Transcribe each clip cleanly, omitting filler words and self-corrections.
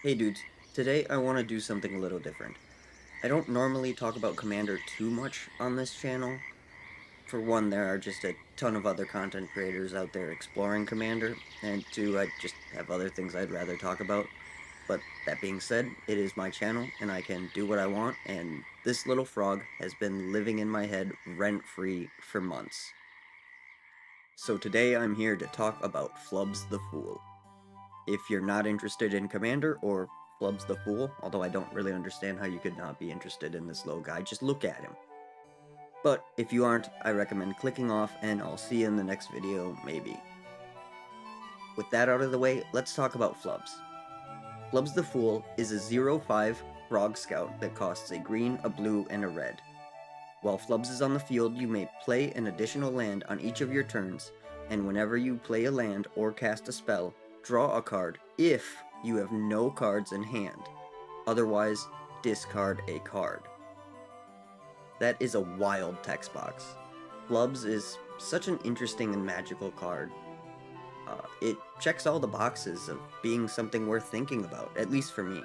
Hey dudes, today I want to do something a little different. I don't normally talk about Commander too much on this channel. For one, there are just a ton of other content creators out there exploring Commander, and two, I just have other things I'd rather talk about. But that being said, it is my channel, and I can do what I want, and this little frog has been living in my head rent-free for months. So today I'm here to talk about Flubs the Fool. If you're not interested in Commander or Flubs the Fool, although I don't really understand how you could not be interested in this little guy, just look at him. But if you aren't, I recommend clicking off, and I'll see you in the next video, maybe. With that out of the way, let's talk about Flubs. Flubs the Fool is a 0/5 Frog Scout that costs a green, a blue, and a red. While Flubs is on the field, you may play an additional land on each of your turns, and whenever you play a land or cast a spell, draw a card if you have no cards in hand. Otherwise, discard a card. That is a wild text box. Flubs is such an interesting and magical card. It checks all the boxes of being something worth thinking about, at least for me.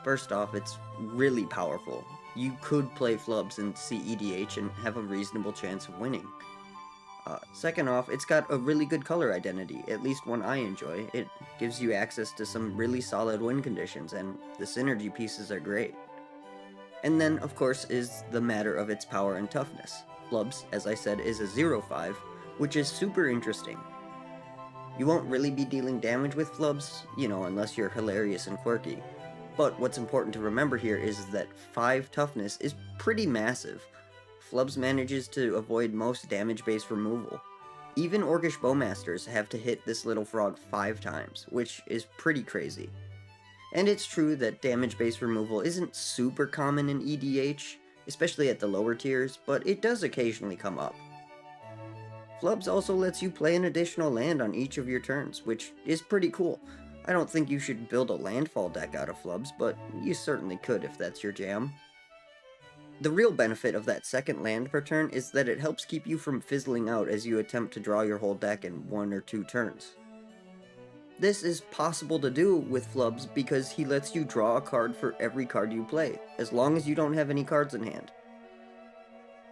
First off, it's really powerful. You could play Flubs and see EDH and have a reasonable chance of winning. Second off, it's got a really good color identity, at least one I enjoy. It gives you access to some really solid win conditions, and the synergy pieces are great. And then, of course, is the matter of its power and toughness. Flubs, as I said, is a 0/5, which is super interesting. You won't really be dealing damage with Flubs, unless you're hilarious and quirky. But what's important to remember here is that 5 toughness is pretty massive. Flubs manages to avoid most damage-based removal. Even Orcish Bowmasters have to hit this little frog 5 times, which is pretty crazy. And it's true that damage-based removal isn't super common in EDH, especially at the lower tiers, but it does occasionally come up. Flubs also lets you play an additional land on each of your turns, which is pretty cool. I don't think you should build a landfall deck out of Flubs, but you certainly could if that's your jam. The real benefit of that second land per turn is that it helps keep you from fizzling out as you attempt to draw your whole deck in 1 or 2 turns. This is possible to do with Flubs because he lets you draw a card for every card you play, as long as you don't have any cards in hand.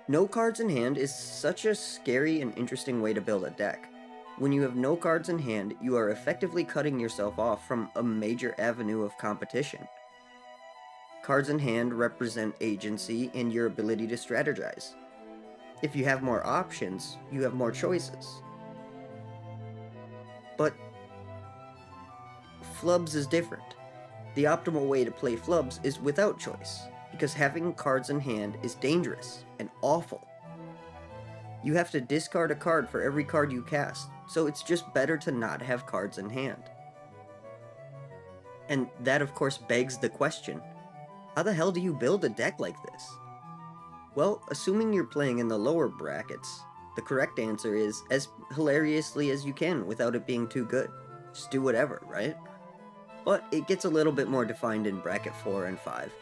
No cards in hand is such a scary and interesting way to build a deck. When you have no cards in hand, you are effectively cutting yourself off from a major avenue of competition. Cards in hand represent agency and your ability to strategize. If you have more options, you have more choices. But Flubs is different. The optimal way to play Flubs is without choice, because having cards in hand is dangerous and awful. You have to discard a card for every card you cast, so it's just better to not have cards in hand. And that of course begs the question, how the hell do you build a deck like this? Well, assuming you're playing in the lower brackets, the correct answer is as hilariously as you can without it being too good. Just do whatever, right? But it gets a little bit more defined in bracket 4 and 5.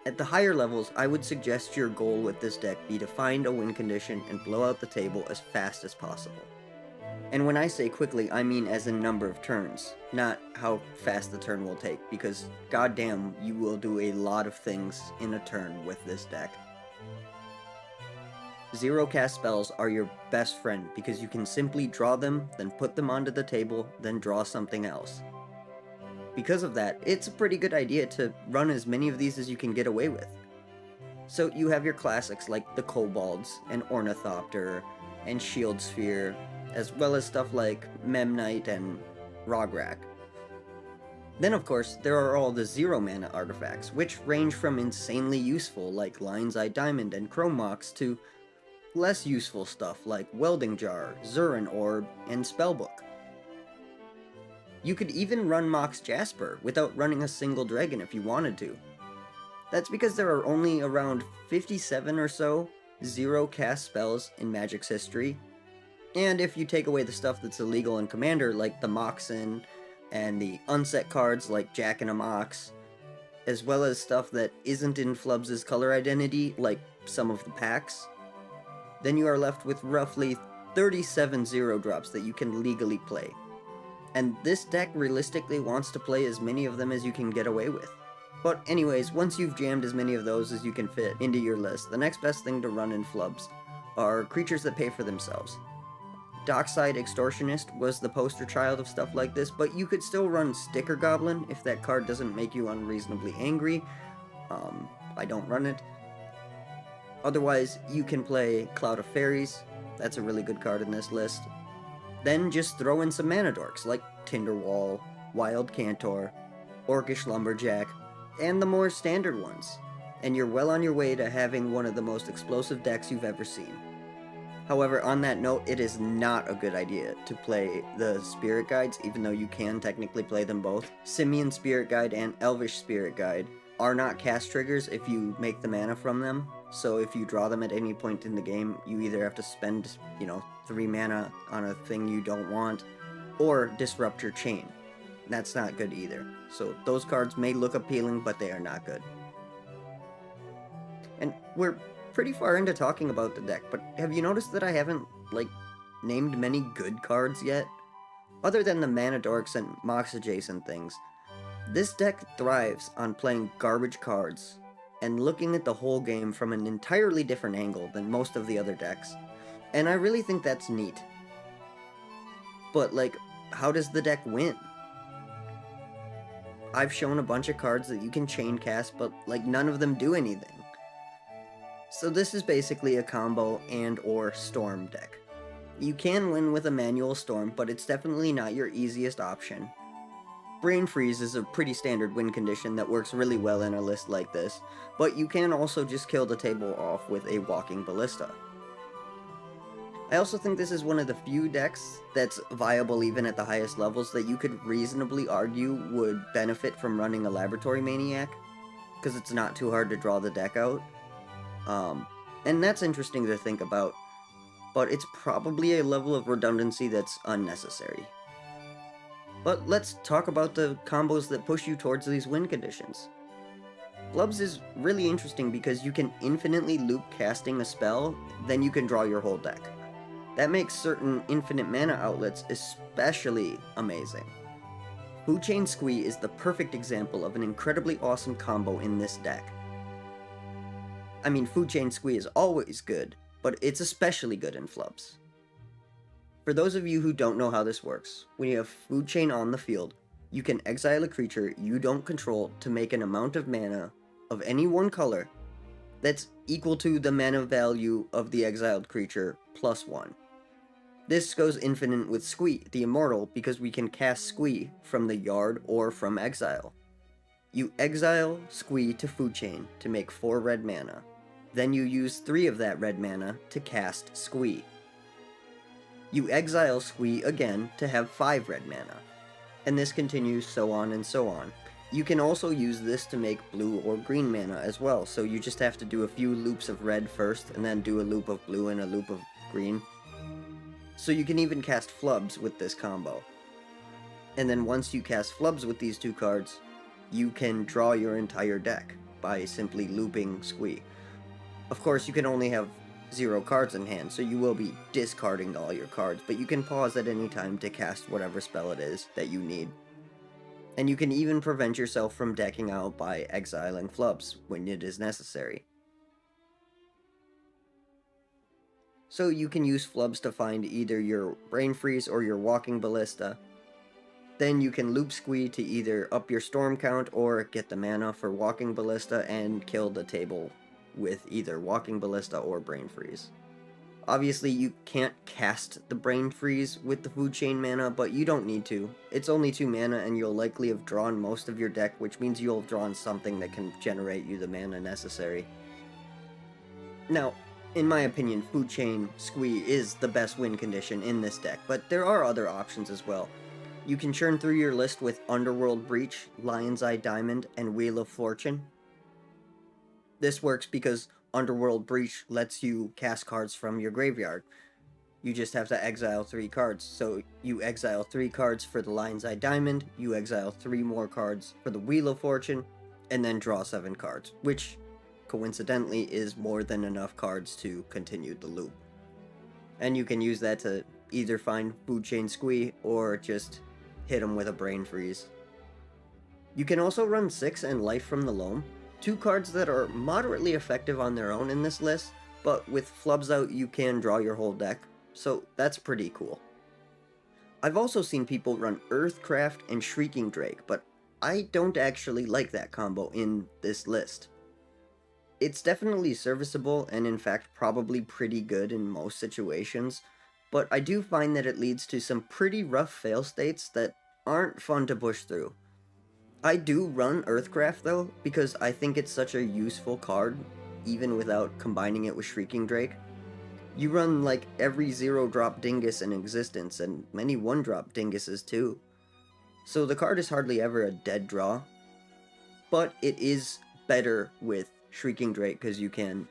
At the higher levels, I would suggest your goal with this deck be to find a win condition and blow out the table as fast as possible. And when I say quickly, I mean as in number of turns, not how fast the turn will take, because goddamn, you will do a lot of things in a turn with this deck. 0 cast spells are your best friend because you can simply draw them, then put them onto the table, then draw something else. Because of that, it's a pretty good idea to run as many of these as you can get away with. So you have your classics like the Kobolds, and Ornithopter, and Shield Sphere, as well as stuff like Memnite and Rograk. Then of course, there are all the 0 mana artifacts, which range from insanely useful like Lion's Eye Diamond and Chrome Mox to less useful stuff like Welding Jar, Zurin Orb, and Spellbook. You could even run Mox Jasper without running a single dragon if you wanted to. That's because there are only around 57 or so 0 cast spells in Magic's history, and if you take away the stuff that's illegal in Commander like the Moxen and the unset cards like Jack and a Mox, as well as stuff that isn't in Flubs' color identity like some of the packs, then you are left with roughly 37 0 drops that you can legally play. And this deck realistically wants to play as many of them as you can get away with. But anyways, once you've jammed as many of those as you can fit into your list, the next best thing to run in Flubs are creatures that pay for themselves. Dockside Extortionist was the poster child of stuff like this, but you could still run Sticker Goblin if that card doesn't make you unreasonably angry. I don't run it. Otherwise, you can play Cloud of Fairies. That's a really good card in this list. Then just throw in some mana dorks like Tinderwall, Wild Cantor, Orcish Lumberjack, and the more standard ones, and you're well on your way to having one of the most explosive decks you've ever seen. However, on that note, it is not a good idea to play the Spirit Guides, even though you can technically play them both. Simian Spirit Guide and Elvish Spirit Guide are not cast triggers if you make the mana from them, so if you draw them at any point in the game, you either have to spend, 3 mana on a thing you don't want, or disrupt your chain. That's not good either. So those cards may look appealing, but they are not good. And we're pretty far into talking about the deck, but have you noticed that I haven't, named many good cards yet? Other than the mana dorks and Mox adjacent things, this deck thrives on playing garbage cards and looking at the whole game from an entirely different angle than most of the other decks, and I really think that's neat. But, how does the deck win? I've shown a bunch of cards that you can chain cast, but, none of them do anything. So this is basically a combo and or storm deck. You can win with a manual storm, but it's definitely not your easiest option. Brain Freeze is a pretty standard win condition that works really well in a list like this, but you can also just kill the table off with a Walking Ballista. I also think this is one of the few decks that's viable even at the highest levels that you could reasonably argue would benefit from running a Laboratory Maniac, because it's not too hard to draw the deck out. And that's interesting to think about, but it's probably a level of redundancy that's unnecessary. But let's talk about the combos that push you towards these win conditions. Flubs is really interesting because you can infinitely loop casting a spell, then you can draw your whole deck. That makes certain infinite mana outlets especially amazing. Food Chain Squee is the perfect example of an incredibly awesome combo in this deck. I mean, Food Chain Squee is always good, but it's especially good in Flubs. For those of you who don't know how this works, when you have Food Chain on the field, you can exile a creature you don't control to make an amount of mana of any one color that's equal to the mana value of the exiled creature plus 1. This goes infinite with Squee, the Immortal, because we can cast Squee from the yard or from exile. You exile Squee to Food Chain to make 4 red mana. Then you use 3 of that red mana to cast Squee. You exile Squee again to have 5 red mana. And this continues so on and so on. You can also use this to make blue or green mana as well, so you just have to do a few loops of red first, and then do a loop of blue and a loop of green. So you can even cast Flubs with this combo. And then once you cast Flubs with these 2 cards, you can draw your entire deck by simply looping Squee. Of course, you can only have 0 cards in hand, so you will be discarding all your cards, but you can pause at any time to cast whatever spell it is that you need. And you can even prevent yourself from decking out by exiling Flubs when it is necessary. So you can use Flubs to find either your Brain Freeze or your Walking Ballista. Then you can loop Squee to either up your storm count or get the mana for Walking Ballista and kill the table with either Walking Ballista or Brain Freeze. Obviously, you can't cast the Brain Freeze with the Food Chain mana, but you don't need to. It's only 2 mana, and you'll likely have drawn most of your deck, which means you'll have drawn something that can generate you the mana necessary. Now, in my opinion, Food Chain Squee is the best win condition in this deck, but there are other options as well. You can churn through your list with Underworld Breach, Lion's Eye Diamond, and Wheel of Fortune. This works because Underworld Breach lets you cast cards from your graveyard. You just have to exile 3 cards. So you exile 3 cards for the Lion's Eye Diamond, you exile 3 more cards for the Wheel of Fortune, and then draw 7 cards, which coincidentally is more than enough cards to continue the loop. And you can use that to either find Food Chain Squee or just hit him with a Brain Freeze. You can also run 6 and Life from the Loam, 2 cards that are moderately effective on their own in this list, but with Flubs out you can draw your whole deck, so that's pretty cool. I've also seen people run Earthcraft and Shrieking Drake, but I don't actually like that combo in this list. It's definitely serviceable and in fact probably pretty good in most situations, but I do find that it leads to some pretty rough fail states that aren't fun to push through. I do run Earthcraft though, because I think it's such a useful card, even without combining it with Shrieking Drake. You run like every 0-drop Dingus in existence, and many 1-drop Dinguses too. So the card is hardly ever a dead draw, but it is better with Shrieking Drake because you can,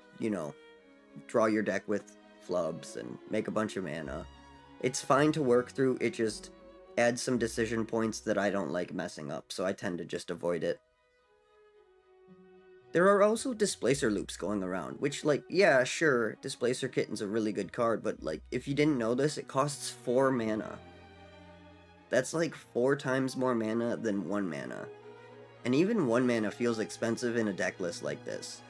draw your deck with Flubs and make a bunch of mana. It's fine to work through, it just adds some decision points that I don't like messing up, so I tend to just avoid it. There are also Displacer loops going around, which, yeah, sure, Displacer Kitten's a really good card, but, if you didn't know this, it costs 4 mana. That's 4 times more mana than 1 mana. And even 1 mana feels expensive in a deck list like this.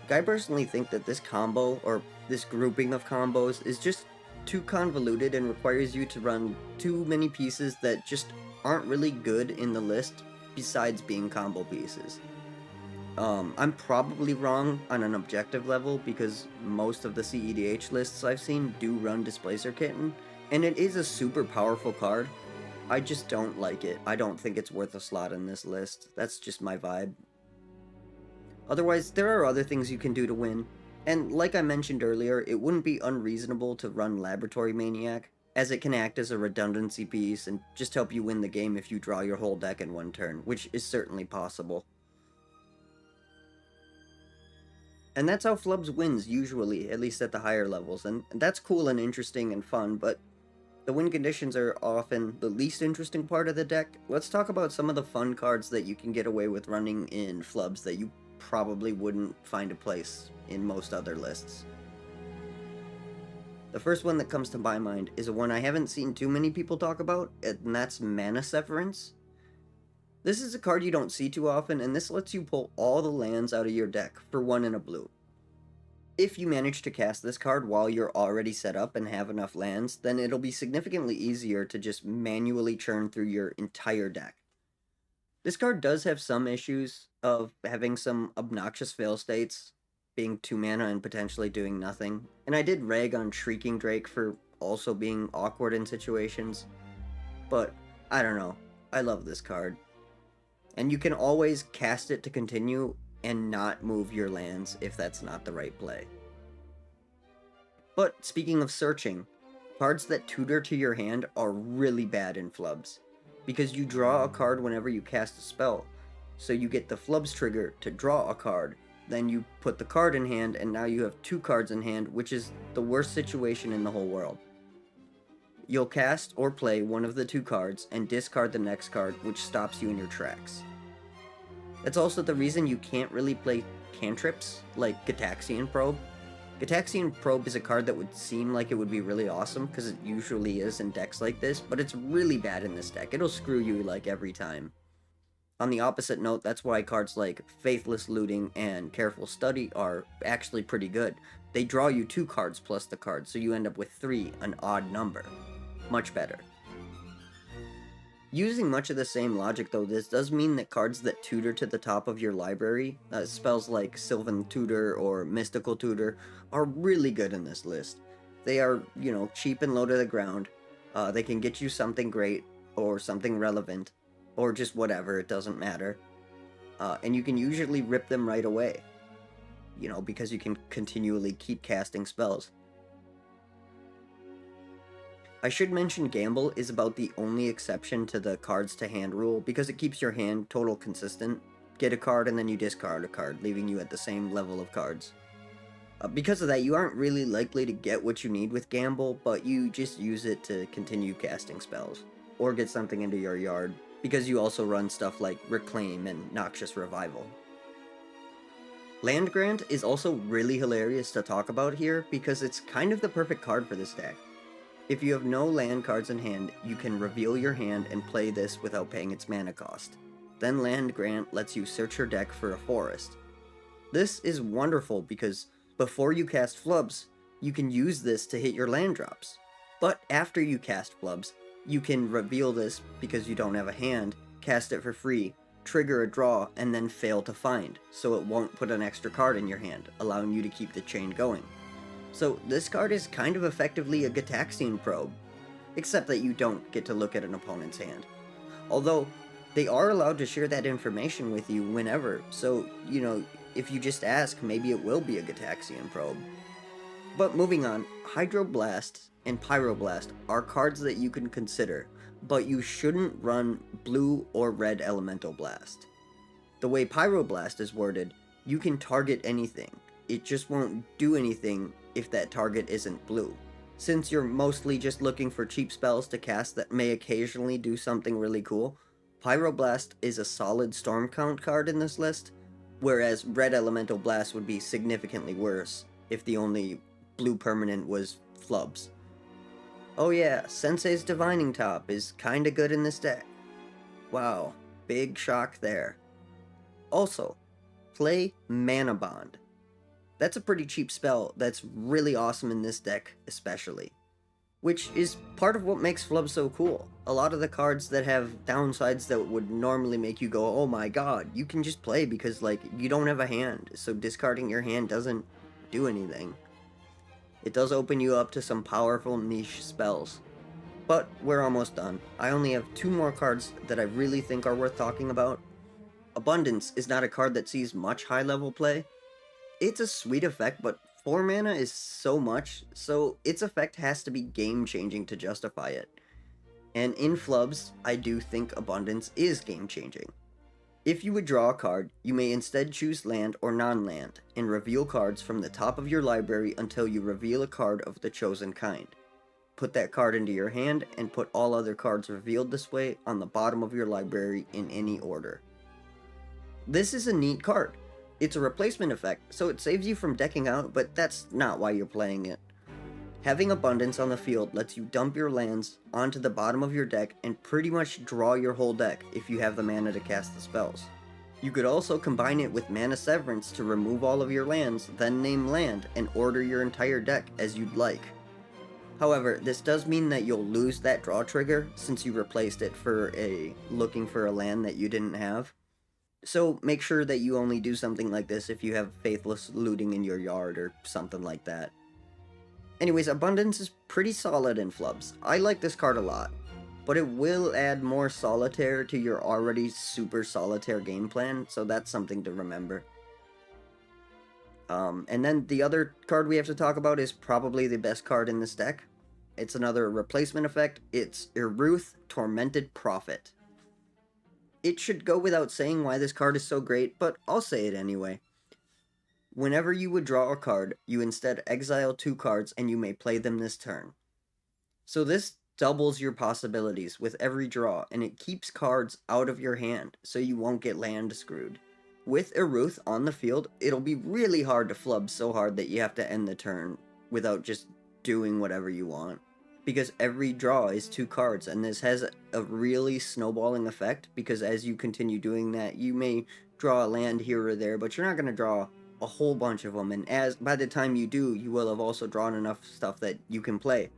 I personally think that this combo, or this grouping of combos, is just too convoluted and requires you to run too many pieces that just aren't really good in the list, besides being combo pieces. I'm probably wrong on an objective level, because most of the CEDH lists I've seen do run Displacer Kitten, and it is a super powerful card. I just don't like it. I don't think it's worth a slot in this list. That's just my vibe. Otherwise, there are other things you can do to win, and like I mentioned earlier, it wouldn't be unreasonable to run Laboratory Maniac, as it can act as a redundancy piece and just help you win the game if you draw your whole deck in one turn, which is certainly possible. And that's how Flubs wins usually, at least at the higher levels, and that's cool and interesting and fun, but the win conditions are often the least interesting part of the deck. Let's talk about some of the fun cards that you can get away with running in Flubs that you probably wouldn't find a place in most other lists. The first one that comes to my mind is a one I haven't seen too many people talk about, and that's Mana Severance. This is a card you don't see too often, and this lets you pull all the lands out of your deck for 1 and a blue. If you manage to cast this card while you're already set up and have enough lands, then it'll be significantly easier to just manually churn through your entire deck. This card does have some issues of having some obnoxious fail states, being 2 mana and potentially doing nothing, and I did rag on Shrieking Drake for also being awkward in situations, but I don't know, I love this card. And you can always cast it to continue and not move your lands if that's not the right play. But speaking of searching, cards that tutor to your hand are really bad in Flubs, because you draw a card whenever you cast a spell, so you get the Flubs trigger to draw a card, then you put the card in hand, and now you have 2 cards in hand, which is the worst situation in the whole world. You'll cast or play one of the 2 cards and discard the next card, which stops you in your tracks. That's also the reason you can't really play cantrips like Gataxian Probe. Gataxian Probe is a card that would seem like it would be really awesome, because it usually is in decks like this, but it's really bad in this deck. It'll screw you every time. On the opposite note, that's why cards like Faithless Looting and Careful Study are actually pretty good. They draw you 2 cards plus the card, so you end up with 3, an odd number. Much better. Using much of the same logic though, this does mean that cards that tutor to the top of your library, spells like Sylvan Tutor or Mystical Tutor, are really good in this list. They are, cheap and low to the ground. They can get you something great, or something relevant, or just whatever, it doesn't matter. And you can usually rip them right away, because you can continually keep casting spells. I should mention Gamble is about the only exception to the cards to hand rule, because it keeps your hand total consistent. Get a card and then you discard a card, leaving you at the same level of cards. Because of that, you aren't really likely to get what you need with Gamble, but you just use it to continue casting spells, or get something into your yard, because you also run stuff like Reclaim and Noxious Revival. Land Grant is also really hilarious to talk about here, because it's kind of the perfect card for this deck. If you have no land cards in hand, you can reveal your hand and play this without paying its mana cost. Then Land Grant lets you search your deck for a forest. This is wonderful because before you cast Flubs, you can use this to hit your land drops. But after you cast Flubs, you can reveal this because you don't have a hand, cast it for free, trigger a draw, and then fail to find, so it won't put an extra card in your hand, allowing you to keep the chain going. So this card is kind of effectively a Gitaxian probe, except that you don't get to look at an opponent's hand. Although, they are allowed to share that information with you whenever, so, if you just ask, maybe it will be a Gitaxian probe. But moving on, Hydroblast and Pyroblast are cards that you can consider, but you shouldn't run blue or red Elemental Blast. The way Pyroblast is worded, you can target anything. It just won't do anything if that target isn't blue. Since you're mostly just looking for cheap spells to cast that may occasionally do something really cool, Pyroblast is a solid Storm Count card in this list, whereas Red Elemental Blast would be significantly worse if the only blue permanent was Flubs. Oh yeah, Sensei's Divining Top is kinda good in this deck. Wow, big shock there. Also, play Mana Bond. That's a pretty cheap spell that's really awesome in this deck especially. Which is part of what makes Flub so cool. A lot of the cards that have downsides that would normally make you go, oh my god, you can just play because, you don't have a hand, so discarding your hand doesn't do anything. It does open you up to some powerful niche spells. But we're almost done. I only have 2 more cards that I really think are worth talking about. Abundance is not a card that sees much high-level play. It's a sweet effect, but 4 mana is so much, so its effect has to be game-changing to justify it. And in Flubs, I do think Abundance is game-changing. If you would draw a card, you may instead choose land or non-land, and reveal cards from the top of your library until you reveal a card of the chosen kind. Put that card into your hand, and put all other cards revealed this way on the bottom of your library in any order. This is a neat card. It's a replacement effect, so it saves you from decking out, but that's not why you're playing it. Having Abundance on the field lets you dump your lands onto the bottom of your deck and pretty much draw your whole deck if you have the mana to cast the spells. You could also combine it with Mana Severance to remove all of your lands, then name land, and order your entire deck as you'd like. However, this does mean that you'll lose that draw trigger since you replaced it for looking for a land that you didn't have. So make sure that you only do something like this if you have Faithless looting in your yard or something like that. Anyways, Abundance is pretty solid in Flubs. I like this card a lot, but it will add more Solitaire to your already super Solitaire game plan, so that's something to remember. And then the other card we have to talk about is probably the best card in this deck. It's another replacement effect. It's Iruth, Tormented Prophet. It should go without saying why this card is so great, but I'll say it anyway. Whenever you would draw a card, you instead exile 2 cards and you may play them this turn. So this doubles your possibilities with every draw, and it keeps cards out of your hand, so you won't get land screwed. With Iruth on the field, it'll be really hard to flub so hard that you have to end the turn without just doing whatever you want. Because every draw is 2 cards, and this has a really snowballing effect, because as you continue doing that, you may draw a land here or there, but you're not going to draw a whole bunch of them, and by the time you do, you will have also drawn enough stuff that you can play.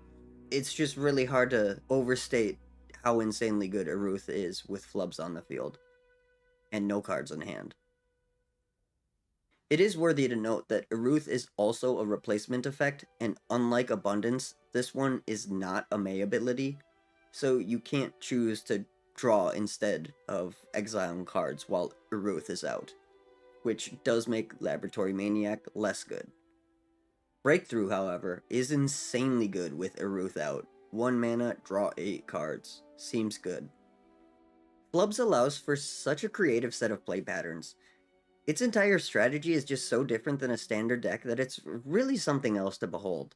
It's just really hard to overstate how insanely good Iruth is with Flubs on the field, and no cards in hand. It is worthy to note that Iruth is also a replacement effect, and unlike Abundance, this one is not a May ability, so you can't choose to draw instead of exiling cards while Iruth is out, which does make Laboratory Maniac less good. Breakthrough, however, is insanely good with Iruth out. 1 mana, draw 8 cards. Seems good. Flubs allows for such a creative set of play patterns. Its entire strategy is just so different than a standard deck that it's really something else to behold.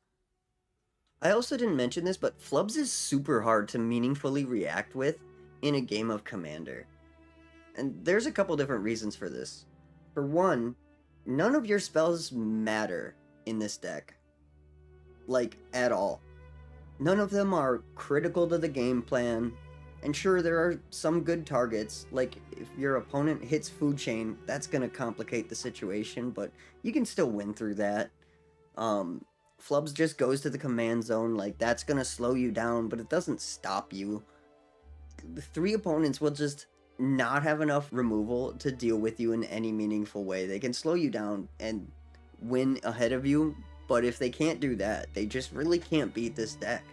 I also didn't mention this, but Flubs is super hard to meaningfully react with in a game of Commander. And there's a couple different reasons for this. For one, none of your spells matter in this deck. At all. None of them are critical to the game plan. And sure, there are some good targets, like if your opponent hits food chain, that's going to complicate the situation, but you can still win through that. Um, Flubs just goes to the command zone, like that's going to slow you down, but it doesn't stop you. The three opponents will just not have enough removal to deal with you in any meaningful way. They can slow you down and win ahead of you, but if they can't do that, they just really can't beat this deck.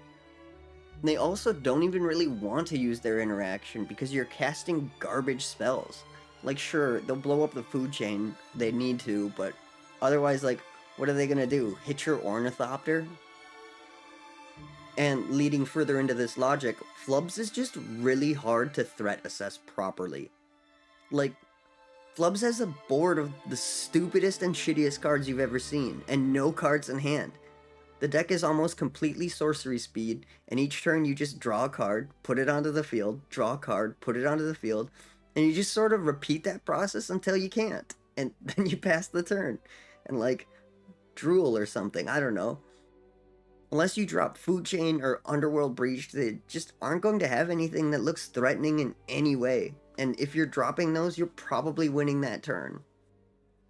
They also don't even really want to use their interaction because you're casting garbage spells. Like, sure, they'll blow up the food chain, they need to, but otherwise, like, what are they gonna do? Hit your Ornithopter? And leading further into this logic, Flubs is just really hard to threat assess properly. Like, Flubs has a board of the stupidest and shittiest cards you've ever seen, and no cards in hand. The deck is almost completely sorcery speed, and each turn you just draw a card, put it onto the field, draw a card, put it onto the field, and you just sort of repeat that process until you can't, and then you pass the turn, and like, drool or something, I don't know. Unless you drop Food Chain or Underworld Breach, they just aren't going to have anything that looks threatening in any way, and if you're dropping those, you're probably winning that turn.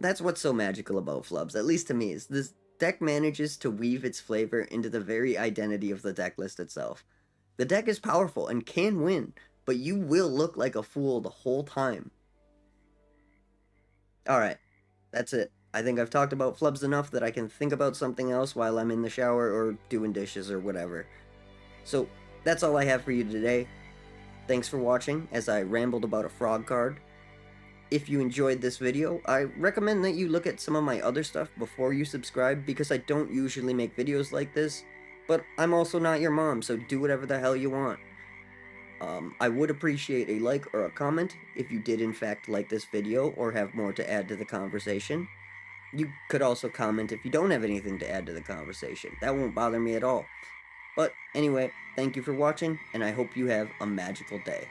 That's what's so magical about Flubs, at least to me, is this deck manages to weave its flavor into the very identity of the deck list itself. The deck is powerful and can win, but you will look like a fool the whole time. Alright, that's it. I think I've talked about Flubs enough that I can think about something else while I'm in the shower or doing dishes or whatever. So, that's all I have for you today. Thanks for watching as I rambled about a frog card. If you enjoyed this video, I recommend that you look at some of my other stuff before you subscribe because I don't usually make videos like this, but I'm also not your mom, so do whatever the hell you want. I would appreciate a like or a comment if you did in fact like this video or have more to add to the conversation. You could also comment if you don't have anything to add to the conversation. That won't bother me at all. But anyway, thank you for watching, and I hope you have a magical day.